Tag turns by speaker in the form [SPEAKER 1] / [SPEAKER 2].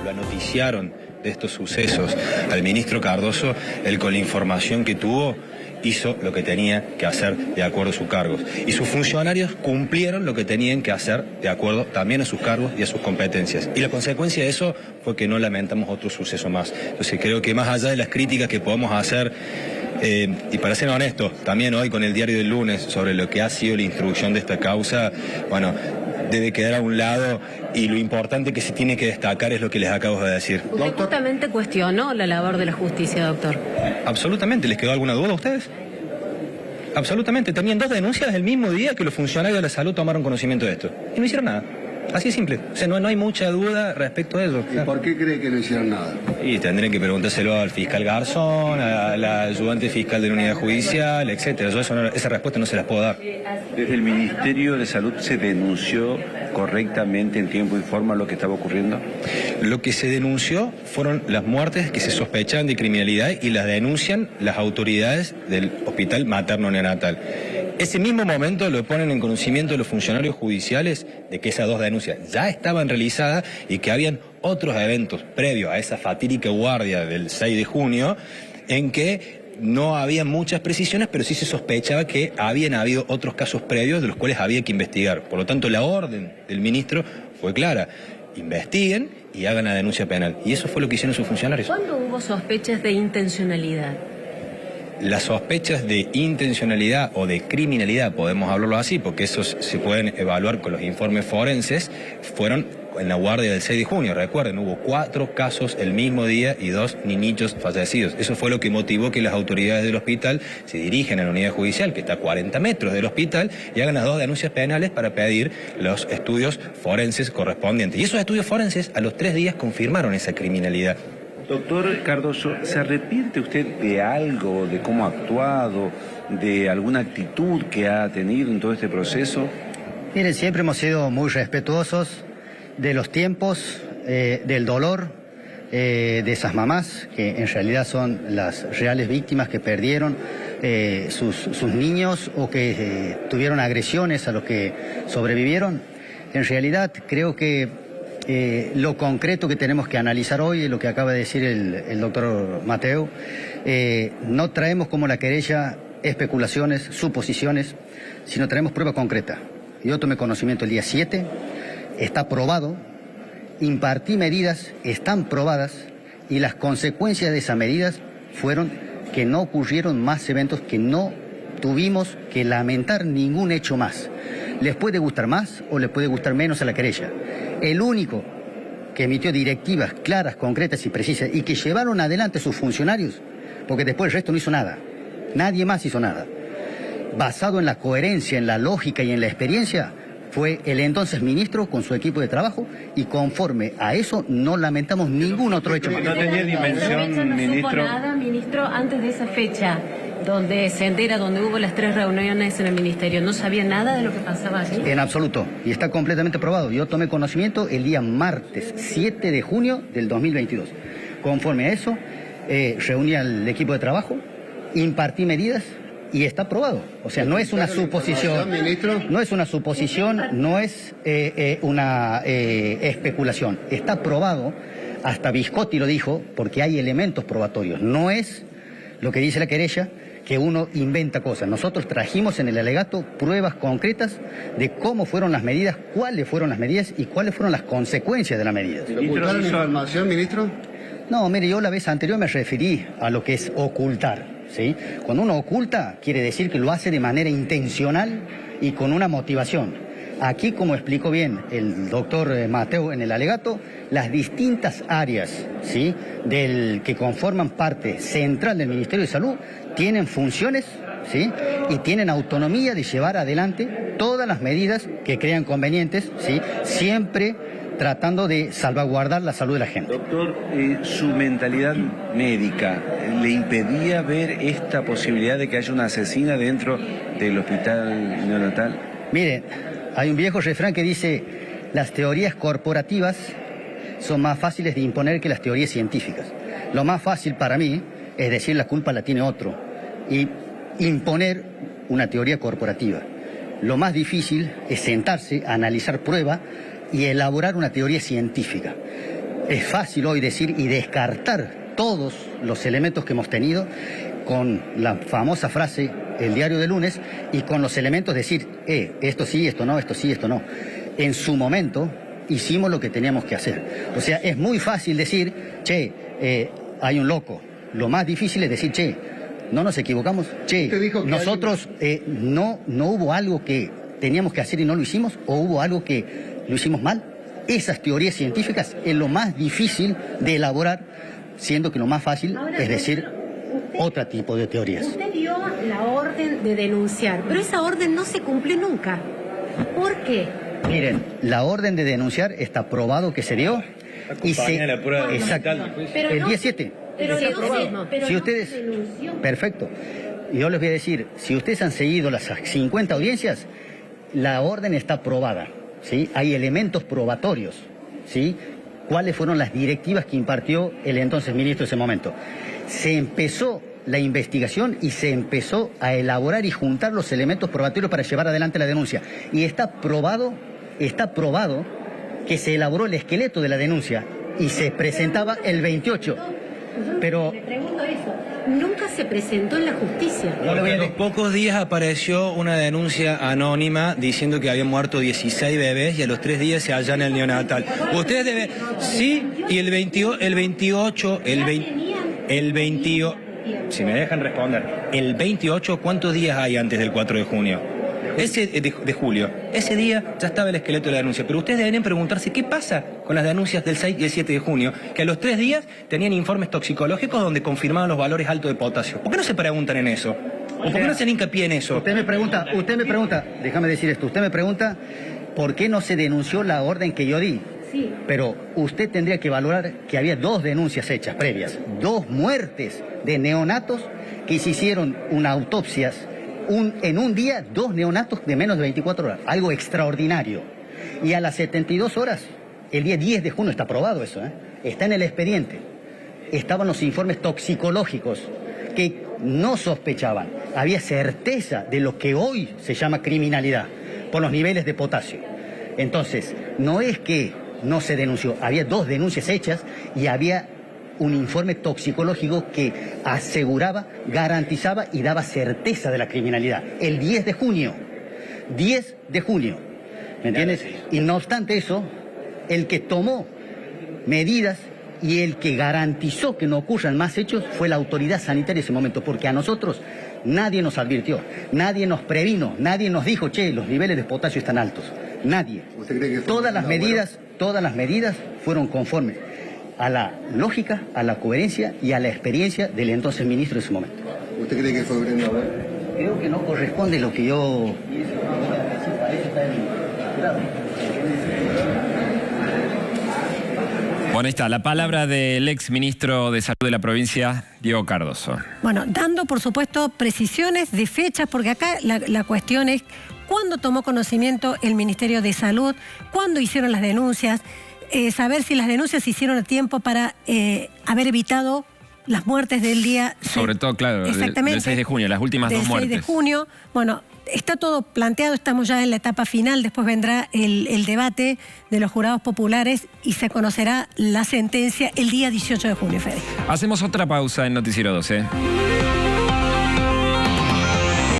[SPEAKER 1] lo noticiaron de estos sucesos al ministro Cardoso, él con la información que tuvo hizo lo que tenía que hacer de acuerdo a sus cargos. Y sus funcionarios cumplieron lo que tenían que hacer de acuerdo también a sus cargos y a sus competencias. Y la consecuencia de eso fue que no lamentamos otro suceso más. Entonces creo que más allá de las críticas que podamos hacer, y para ser honesto, también hoy con el diario del lunes sobre lo que ha sido la instrucción de esta causa, bueno, debe quedar a un lado y lo importante que se tiene que destacar es lo que les acabo de decir.
[SPEAKER 2] ¿Usted justamente cuestionó la labor de la justicia, doctor?
[SPEAKER 1] Absolutamente. ¿Les quedó alguna duda a ustedes? Absolutamente. Tenían 2 denuncias el mismo día que los funcionarios de la salud tomaron conocimiento de esto. Y no hicieron nada. Así de simple. O sea, no hay mucha duda respecto a eso.
[SPEAKER 3] ¿Y por qué cree que no hicieron nada?
[SPEAKER 1] Y tendrían que preguntárselo al fiscal Garzón, a la ayudante fiscal de la unidad judicial, etcétera. Yo esa respuesta no se las puedo dar.
[SPEAKER 4] ¿Desde el Ministerio de Salud se denunció correctamente en tiempo y forma lo que estaba ocurriendo?
[SPEAKER 1] Lo que se denunció fueron las muertes que se sospechaban de criminalidad y las denuncian las autoridades del hospital materno-neonatal. Ese mismo momento lo ponen en conocimiento de los funcionarios judiciales de que esas 2 denuncias ya estaban realizadas y que habían otros eventos previos a esa fatídica guardia del 6 de junio en que no había muchas precisiones, pero sí se sospechaba que habían habido otros casos previos de los cuales había que investigar. Por lo tanto, la orden del ministro fue clara: investiguen y hagan la denuncia penal. Y eso fue lo que hicieron sus funcionarios.
[SPEAKER 2] ¿Cuándo hubo sospechas de intencionalidad?
[SPEAKER 1] Las sospechas de intencionalidad o de criminalidad, podemos hablarlo así, porque esos se pueden evaluar con los informes forenses, fueron en la guardia del 6 de junio. Recuerden, hubo 4 casos el mismo día y 2 niñitos fallecidos. Eso fue lo que motivó que las autoridades del hospital se dirigen a la unidad judicial, que está a 40 metros del hospital, y hagan las 2 denuncias penales para pedir los estudios forenses correspondientes. Y esos estudios forenses a los 3 días confirmaron esa criminalidad.
[SPEAKER 4] Doctor Cardoso, ¿se arrepiente usted de algo, de cómo ha actuado, de alguna actitud que ha tenido en todo este proceso?
[SPEAKER 5] Miren, siempre hemos sido muy respetuosos de los tiempos, del dolor de esas mamás, que en realidad son las reales víctimas que perdieron sus niños o que tuvieron agresiones a los que sobrevivieron. En realidad creo que lo concreto que tenemos que analizar hoy es lo que acaba de decir el doctor Mateo. No traemos como la querella especulaciones, suposiciones, sino traemos prueba concreta. Yo tomé conocimiento el día 7, está probado, impartí medidas, están probadas, y las consecuencias de esas medidas fueron que no ocurrieron más eventos, que no tuvimos que lamentar ningún hecho más. Les puede gustar más o les puede gustar menos a la querella. El único que emitió directivas claras, concretas y precisas y que llevaron adelante sus funcionarios, porque después el resto no hizo nada, nadie más hizo nada, basado en la coherencia, en la lógica y en la experiencia, fue el entonces ministro con su equipo de trabajo, y conforme a eso no lamentamos ningún otro hecho más.
[SPEAKER 4] No tenía dimensión, ministro.
[SPEAKER 2] No supo nada, ministro, antes de esa fecha, donde se entera, donde hubo las 3 reuniones en el ministerio, ¿no sabía nada de lo que pasaba allí?
[SPEAKER 5] En absoluto, y está completamente probado. Yo tomé conocimiento el día martes 7 de junio del 2022. Conforme a eso, reuní al equipo de trabajo, impartí medidas y está probado. O sea, no es una suposición, no es una suposición, no es una especulación. Está probado, hasta Viscotti lo dijo, porque hay elementos probatorios. No es lo que dice la querella, que uno inventa cosas. Nosotros trajimos en el alegato pruebas concretas de cómo fueron las medidas, cuáles fueron las medidas y cuáles fueron las consecuencias de las medidas.
[SPEAKER 3] ¿Ocultaron información, ministro?
[SPEAKER 5] No, mire, yo la vez anterior me referí a lo que es ocultar, ¿sí? Cuando uno oculta, quiere decir que lo hace de manera intencional y con una motivación. Aquí, como explicó bien el doctor Mateo en el alegato, las distintas áreas, ¿sí?, que conforman parte central del Ministerio de Salud tienen funciones, ¿sí?, y tienen autonomía de llevar adelante todas las medidas que crean convenientes, ¿sí?, siempre tratando de salvaguardar la salud de la gente.
[SPEAKER 4] Doctor, su mentalidad médica le impedía ver esta posibilidad de que haya una asesina dentro del hospital neonatal.
[SPEAKER 5] Mire, hay un viejo refrán que dice: las teorías corporativas son más fáciles de imponer que las teorías científicas. Lo más fácil para mí es decir la culpa la tiene otro y imponer una teoría corporativa. Lo más difícil es sentarse, analizar pruebas y elaborar una teoría científica. Es fácil hoy decir y descartar todos los elementos que hemos tenido con la famosa frase el diario de lunes y con los elementos decir, esto sí, esto no, esto sí, esto no. En su momento hicimos lo que teníamos que hacer. O sea, es muy fácil decir, hay un loco. Lo más difícil es decir, no nos equivocamos,
[SPEAKER 3] Usted dijo que
[SPEAKER 5] nosotros no hubo algo que teníamos que hacer y no lo hicimos, o hubo algo que lo hicimos mal. Esas teorías científicas es lo más difícil de elaborar, siendo que lo más fácil es decir otro tipo de teorías.
[SPEAKER 2] Usted dio la orden de denunciar, pero esa orden no se cumplió nunca. ¿Por qué?
[SPEAKER 5] Miren, la orden de denunciar está probado que se dio y se...
[SPEAKER 1] la prueba
[SPEAKER 5] Exacto.
[SPEAKER 2] Pero
[SPEAKER 5] El
[SPEAKER 2] no-
[SPEAKER 5] día 7.
[SPEAKER 2] Pero
[SPEAKER 5] Está
[SPEAKER 2] no
[SPEAKER 5] aprobado.
[SPEAKER 2] se- pero
[SPEAKER 5] Si
[SPEAKER 2] no
[SPEAKER 5] ustedes...
[SPEAKER 2] se denunció.
[SPEAKER 5] Perfecto. Yo les voy a decir, si ustedes han seguido las 50 audiencias, la orden está aprobada, ¿sí? Hay elementos probatorios, ¿sí? ¿Cuáles fueron las directivas que impartió el entonces ministro en ese momento? Se empezó la investigación y se empezó a elaborar y juntar los elementos probatorios para llevar adelante la denuncia. Y está probado que se elaboró el esqueleto de la denuncia y se presentaba el 28. Pero
[SPEAKER 2] Le pregunto eso. Nunca se presentó en la justicia.
[SPEAKER 5] no le voy
[SPEAKER 1] A
[SPEAKER 5] a
[SPEAKER 1] los
[SPEAKER 5] decir.
[SPEAKER 1] pocos días apareció una denuncia anónima diciendo que habían muerto 16 bebés y a los 3 días se allana el neonatal. Ustedes deben... Sí, y el 28, si me dejan responder, el 28, ¿cuántos días hay antes del 4 de junio? De julio. Ese día ya estaba el esqueleto de la denuncia. Pero ustedes deberían preguntarse qué pasa con las denuncias del 6 y el 7 de junio, que a los 3 días tenían informes toxicológicos donde confirmaban los valores altos de potasio. ¿Por qué no se preguntan en eso? ¿O por qué no hacen hincapié en eso?
[SPEAKER 5] Usted me pregunta, déjame decir esto, usted me pregunta por qué no se denunció la orden que yo di.
[SPEAKER 2] Sí.
[SPEAKER 5] Pero usted tendría que valorar que había 2 denuncias hechas previas, 2 muertes de neonatos que se hicieron una autopsias, en un día 2 neonatos de menos de 24 horas, algo extraordinario. Y a las 72 horas, el día 10 de junio, está aprobado eso, está en el expediente, estaban los informes toxicológicos que no sospechaban, había certeza de lo que hoy se llama criminalidad por los niveles de potasio. Entonces, no es que no se denunció, había 2 denuncias hechas y había un informe toxicológico que aseguraba, garantizaba y daba certeza de la criminalidad. El 10 de junio, ¿me entiendes? Y no obstante eso, el que tomó medidas y el que garantizó que no ocurran más hechos fue la autoridad sanitaria en ese momento, porque a nosotros nadie nos advirtió, nadie nos previno, nadie nos dijo, los niveles de potasio están altos, nadie.
[SPEAKER 3] ¿Usted cree que fue
[SPEAKER 5] Todas las
[SPEAKER 3] bueno?
[SPEAKER 5] medidas fueron conformes a la lógica, a la coherencia y a la experiencia del entonces ministro en ese momento.
[SPEAKER 3] ¿Usted cree que fue Brenda Ver?
[SPEAKER 5] Creo que no corresponde lo que yo...
[SPEAKER 6] Bueno, ahí está la palabra del ex ministro de Salud de la provincia, Diego Cardoso.
[SPEAKER 7] Bueno, dando por supuesto precisiones de fechas, porque acá la cuestión es cuándo tomó conocimiento el Ministerio de Salud, cuándo hicieron las denuncias, saber si las denuncias se hicieron a tiempo para haber evitado las muertes del día...
[SPEAKER 6] Sobre todo, claro,
[SPEAKER 7] exactamente,
[SPEAKER 6] del 6 de junio, las últimas
[SPEAKER 7] del
[SPEAKER 6] 2 muertes.
[SPEAKER 7] 6 de junio, bueno... Está todo planteado, estamos ya en la etapa final, después vendrá el debate de los jurados populares y se conocerá la sentencia el día 18 de junio, Fede.
[SPEAKER 6] Hacemos otra pausa en Noticiero 12.